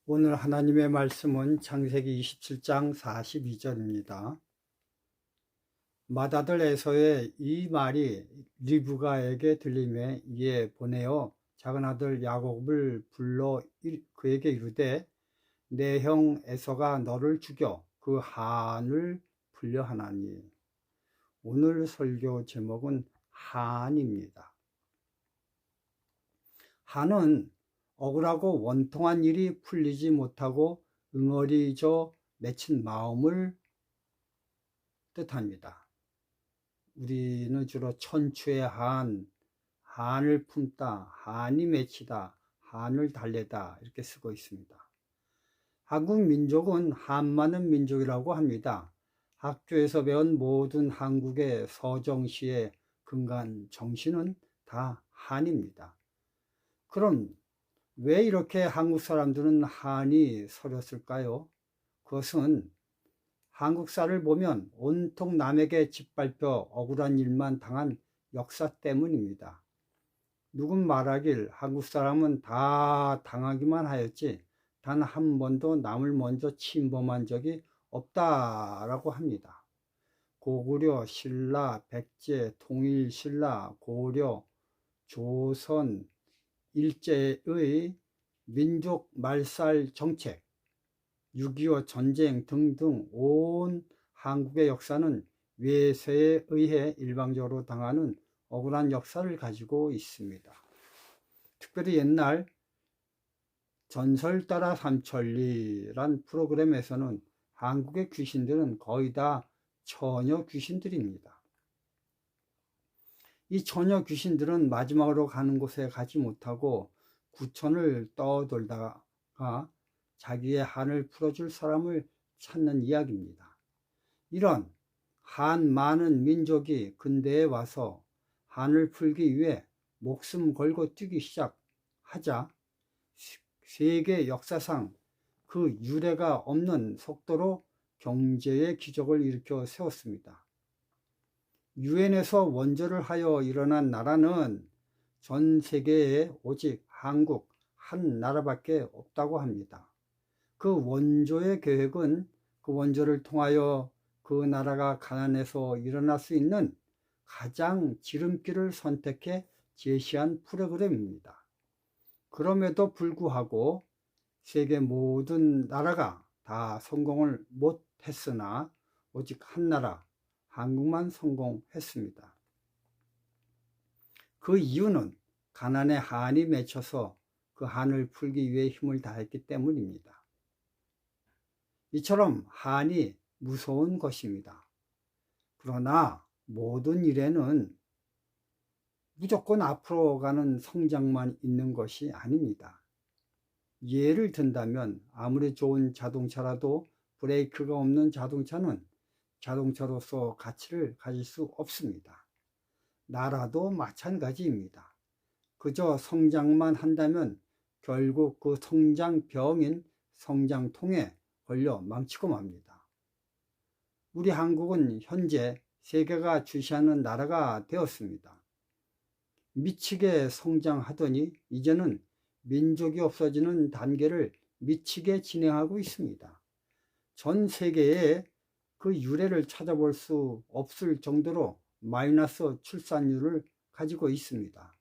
오늘 하나님의 말씀은 창세기 27장 42절입니다. 맏아들 에서의 이 말이 리브가에게 들리매 이에 보내어 작은 아들 야곱을 불러 그에게 이르되 내 형 에서가 너를 죽여 그 한을 풀려 하나니. 오늘 설교 제목은 한입니다. 한은 억울하고 원통한 일이 풀리지 못하고 응어리져 맺힌 마음을 뜻합니다. 우리는 주로 천추의 한을 품다, 한이 맺히다, 한을 달래다 이렇게 쓰고 있습니다. 한국 민족은 한 많은 민족이라고 합니다. 학교에서 배운 모든 한국의 서정시의 근간 정신은 다 한입니다. 그럼 왜 이렇게 한국 사람들은 한이 서렸을까요? 그것은 한국사를 보면 온통 남에게 짓밟혀 억울한 일만 당한 역사 때문입니다. 누군 말하길 한국 사람은 다 당하기만 하였지 단 한 번도 남을 먼저 침범한 적이 없다라고 합니다. 고구려, 신라, 백제, 통일신라, 고려, 조선, 일제의 민족 말살 정책, 6.25 전쟁 등등 온 한국의 역사는 외세에 의해 일방적으로 당하는 억울한 역사를 가지고 있습니다. 특별히 옛날 전설 따라 삼천리란 프로그램에서는 한국의 귀신들은 거의 다 처녀 귀신들입니다. 이 처녀 귀신들은 마지막으로 가는 곳에 가지 못하고 구천을 떠돌다가 자기의 한을 풀어줄 사람을 찾는 이야기입니다. 이런 한 많은 민족이 근대에 와서 한을 풀기 위해 목숨 걸고 뛰기 시작하자 세계 역사상 그 유례가 없는 속도로 경제의 기적을 일으켜 세웠습니다. 유엔에서 원조를 하여 일어난 나라는 전 세계에 오직 한국 한 나라밖에 없다고 합니다. 그 원조의 계획은 그 원조를 통하여 그 나라가 가난해서 일어날 수 있는 가장 지름길을 선택해 제시한 프로그램입니다. 그럼에도 불구하고 세계 모든 나라가 다 성공을 못했으나 오직 한 나라, 한국만 성공했습니다. 그 이유는 가난의 한이 맺혀서 그 한을 풀기 위해 힘을 다했기 때문입니다. 이처럼 한이 무서운 것입니다. 그러나 모든 일에는 무조건 앞으로 가는 성장만 있는 것이 아닙니다. 예를 든다면 아무리 좋은 자동차라도 브레이크가 없는 자동차는 자동차로서 가치를 가질 수 없습니다. 나라도 마찬가지입니다. 그저 성장만 한다면 결국 그 성장병인 성장통에 걸려 망치고 맙니다. 우리 한국은 현재 세계가 주시하는 나라가 되었습니다. 미치게 성장하더니 이제는 민족이 없어지는 단계를 미치게 진행하고 있습니다. 전 세계에 그 유래를 찾아볼 수 없을 정도로 마이너스 출산율을 가지고 있습니다.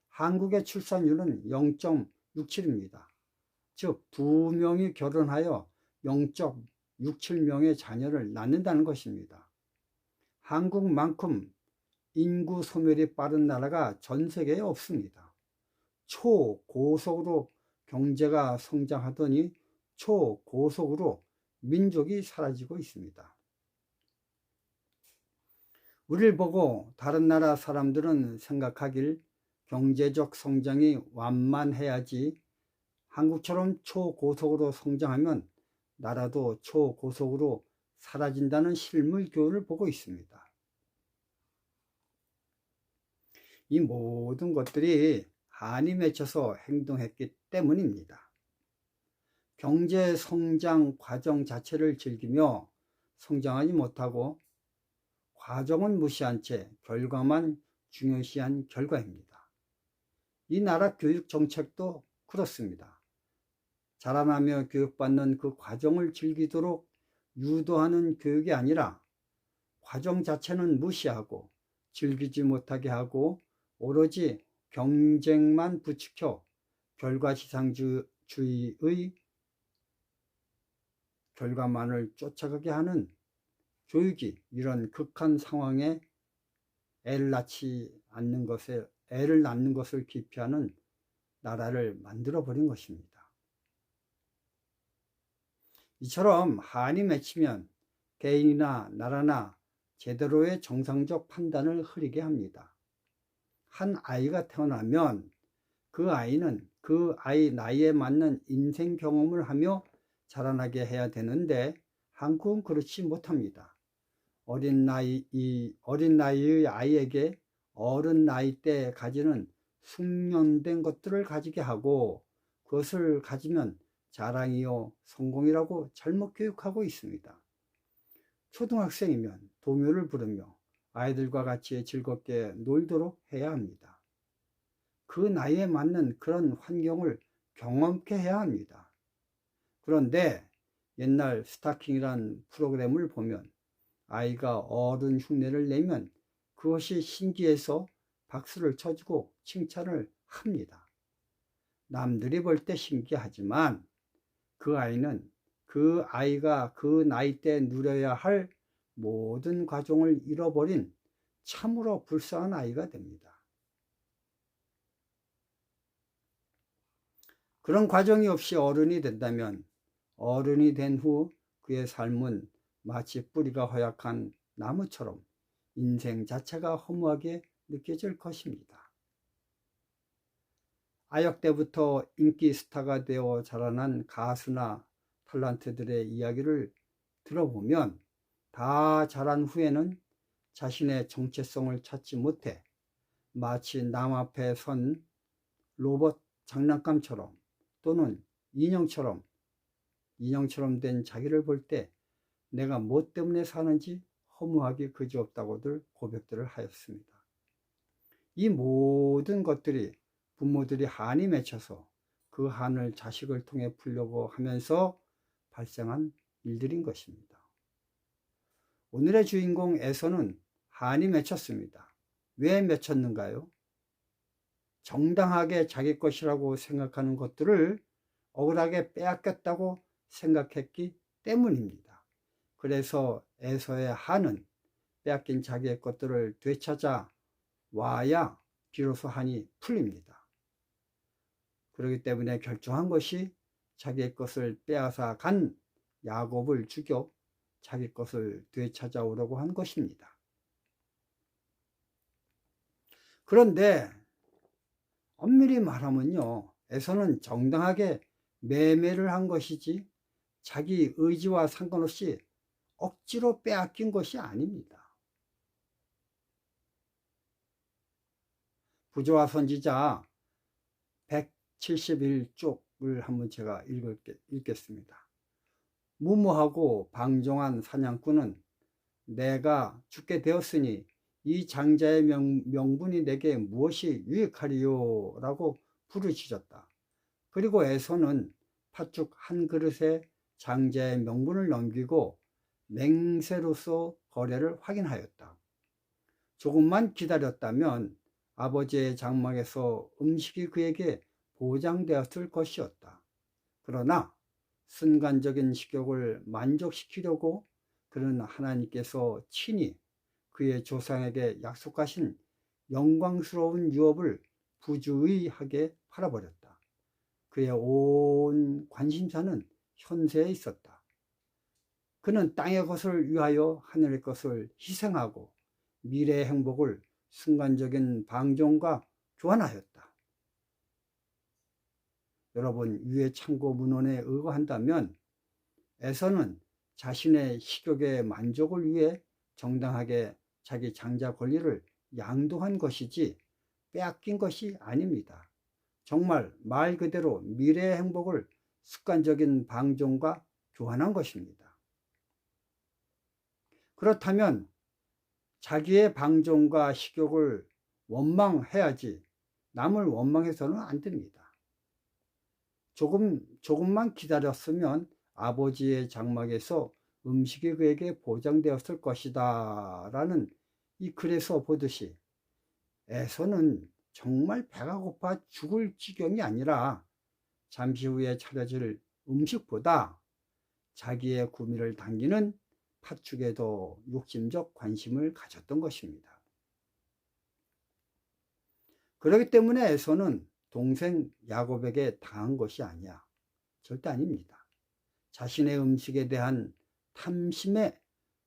한국의 출산율은 0.67입니다. 즉 2명이 결혼하여 0.67명의 자녀를 낳는다는 것입니다. 한국만큼 인구 소멸이 빠른 나라가 전 세계에 없습니다. 초고속으로 경제가 성장하더니 초고속으로 민족이 사라지고 있습니다. 우리를 보고 다른 나라 사람들은 생각하길 경제적 성장이 완만해야지 한국처럼 초고속으로 성장하면 나라도 초고속으로 사라진다는 실물 교훈을 보고 있습니다. 이 모든 것들이 한이 맺혀서 행동했기 때문입니다. 경제 성장 과정 자체를 즐기며 성장하지 못하고 과정은 무시한 채 결과만 중요시한 결과입니다. 이 나라 교육 정책도 그렇습니다. 자라나며 교육받는 그 과정을 즐기도록 유도하는 교육이 아니라 과정 자체는 무시하고 즐기지 못하게 하고 오로지 경쟁만 부추겨 결과지상주의의 결과만을 쫓아가게 하는 교육이 이런 극한 상황에 애를 낳는 것을 기피하는 나라를 만들어 버린 것입니다. 이처럼 한이 맺히면 개인이나 나라나 제대로의 정상적 판단을 흐리게 합니다. 한 아이가 태어나면 그 아이는 그 아이 나이에 맞는 인생 경험을 하며 자라나게 해야 되는데 한국은 그렇지 못합니다. 어린 나이의 아이에게 어른 나이 때 가지는 숙련된 것들을 가지게 하고 그것을 가지면 자랑이요 성공이라고 잘못 교육하고 있습니다. 초등학생이면 동요를 부르며 아이들과 같이 즐겁게 놀도록 해야 합니다. 그 나이에 맞는 그런 환경을 경험케 해야 합니다. 그런데 옛날 스타킹이란 프로그램을 보면 아이가 어른 흉내를 내면 그것이 신기해서 박수를 쳐주고 칭찬을 합니다. 남들이 볼 때 신기하지만 그 아이가 그 나이 때 누려야 할 모든 과정을 잃어버린 참으로 불쌍한 아이가 됩니다. 그런 과정이 없이 어른이 된다면 어른이 된 후 그의 삶은 마치 뿌리가 허약한 나무처럼 인생 자체가 허무하게 느껴질 것입니다. 아역 때부터 인기 스타가 되어 자라난 가수나 탤런트들의 이야기를 들어보면 다 자란 후에는 자신의 정체성을 찾지 못해 마치 남 앞에 선 로봇 장난감처럼 또는 인형처럼 된 자기를 볼 때 내가 뭐 때문에 사는지 허무하기 그지없다고들 고백들을 하였습니다. 이 모든 것들이 부모들이 한이 맺혀서 그 한을 자식을 통해 풀려고 하면서 발생한 일들인 것입니다. 오늘의 주인공 에서는 한이 맺혔습니다. 왜 맺혔는가요? 정당하게 자기 것이라고 생각하는 것들을 억울하게 빼앗겼다고 생각했기 때문입니다. 그래서 에서의 한은 빼앗긴 자기의 것들을 되찾아 와야 비로소 한이 풀립니다. 그렇기 때문에 결정한 것이 자기의 것을 빼앗아 간 야곱을 죽여 자기 것을 되찾아오려고 한 것입니다. 그런데 엄밀히 말하면요, 에서는 정당하게 매매를 한 것이지 자기 의지와 상관없이 억지로 빼앗긴 것이 아닙니다. 부조와 선지자 171쪽을 한번 제가 읽겠습니다. 무모하고 방종한 사냥꾼은 내가 죽게 되었으니 이 장자의 명분이 내게 무엇이 유익하리요? 라고 부르짖었다. 그리고 에서는 팥죽 한 그릇에 장자의 명분을 넘기고 맹세로서 거래를 확인하였다. 조금만 기다렸다면 아버지의 장막에서 음식이 그에게 보장되었을 것이었다. 그러나 순간적인 식욕을 만족시키려고 그는 하나님께서 친히 그의 조상에게 약속하신 영광스러운 유업을 부주의하게 팔아버렸다. 그의 온 관심사는 현세에 있었다. 그는 땅의 것을 위하여 하늘의 것을 희생하고 미래의 행복을 순간적인 방종과 교환하였다. 여러분, 위의 참고 문헌에 의거한다면 에서는 자신의 식욕의 만족을 위해 정당하게 자기 장자 권리를 양도한 것이지 빼앗긴 것이 아닙니다. 정말 말 그대로 미래의 행복을 습관적인 방종과 교환한 것입니다. 그렇다면 자기의 방종과 식욕을 원망해야지 남을 원망해서는 안 됩니다. 조금만 기다렸으면 아버지의 장막에서 음식이 그에게 보장되었을 것이다 라는 이 글에서 보듯이 에서는 정말 배가 고파 죽을 지경이 아니라 잠시 후에 차려질 음식보다 자기의 구미를 당기는 팥죽에 더 욕심적 관심을 가졌던 것입니다. 그렇기 때문에 에서는 동생 야곱에게 당한 것이 아니야. 절대 아닙니다. 자신의 음식에 대한 탐심에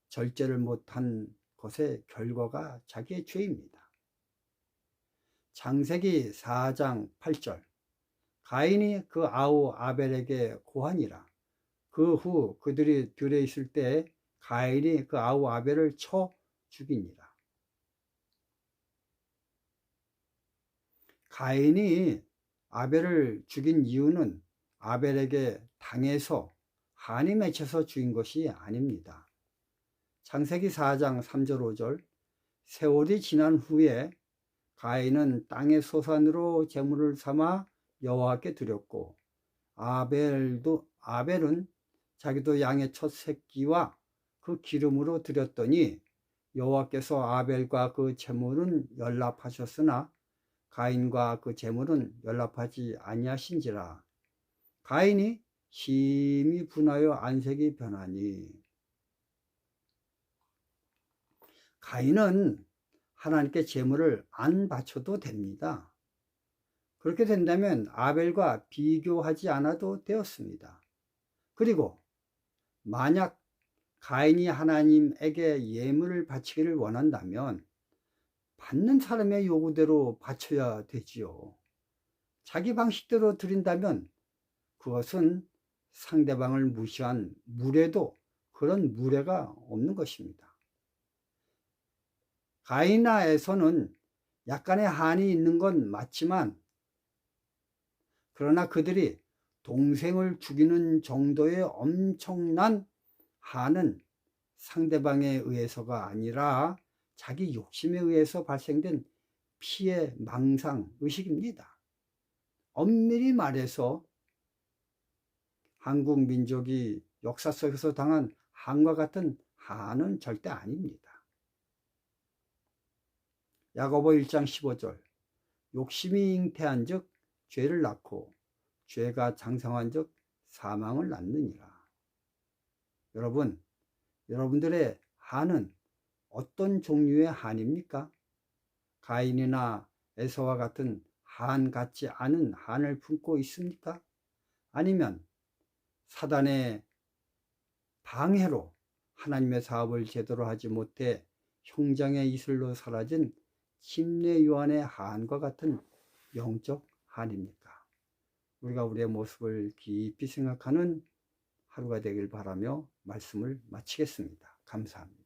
절제를 못한 것의 결과가 자기의 죄입니다. 창세기 4장 8절 가인이 그 아우 아벨에게 고하니라. 그 후 그들이 들에 있을 때 가인이 그 아우 아벨을 쳐 죽이니라. 가인이 아벨을 죽인 이유는 아벨에게 당해서 한이 맺혀서 죽인 것이 아닙니다. 창세기 4장 3절 5절 세월이 지난 후에 가인은 땅의 소산으로 제물을 삼아 여호와께 드렸고 아벨은 자기도 양의 첫 새끼와 그 기름으로 드렸더니 여호와께서 아벨과 그 제물은 연락하셨으나 가인과 그 제물은 연락하지 아니하신지라. 가인이 심히 분하여 안색이 변하니. 가인은 하나님께 제물을 안 바쳐도 됩니다. 그렇게 된다면 아벨과 비교하지 않아도 되었습니다. 그리고 만약 가인이 하나님에게 예물을 바치기를 원한다면 받는 사람의 요구대로 바쳐야 되지요. 자기 방식대로 드린다면 그것은 상대방을 무시한 무례도 그런 무례가 없는 것입니다. 가인나에서는 약간의 한이 있는 건 맞지만 그러나 그들이 동생을 죽이는 정도의 엄청난 한은 상대방에 의해서가 아니라 자기 욕심에 의해서 발생된 피해 망상 의식입니다. 엄밀히 말해서 한국 민족이 역사 속에서 당한 한과 같은 한은 절대 아닙니다. 야고보 1장 15절 욕심이 잉태한 즉 죄를 낳고 죄가 장성한 즉 사망을 낳느니라. 여러분들의 한은 어떤 종류의 한입니까? 가인이나 에서와 같은 한 같지 않은 한을 품고 있습니까? 아니면 사단의 방해로 하나님의 사업을 제대로 하지 못해 형장의 이슬로 사라진 침례 요한의 한과 같은 영적 한입니까? 우리가 우리의 모습을 깊이 생각하는 하루가 되길 바라며 말씀을 마치겠습니다. 감사합니다.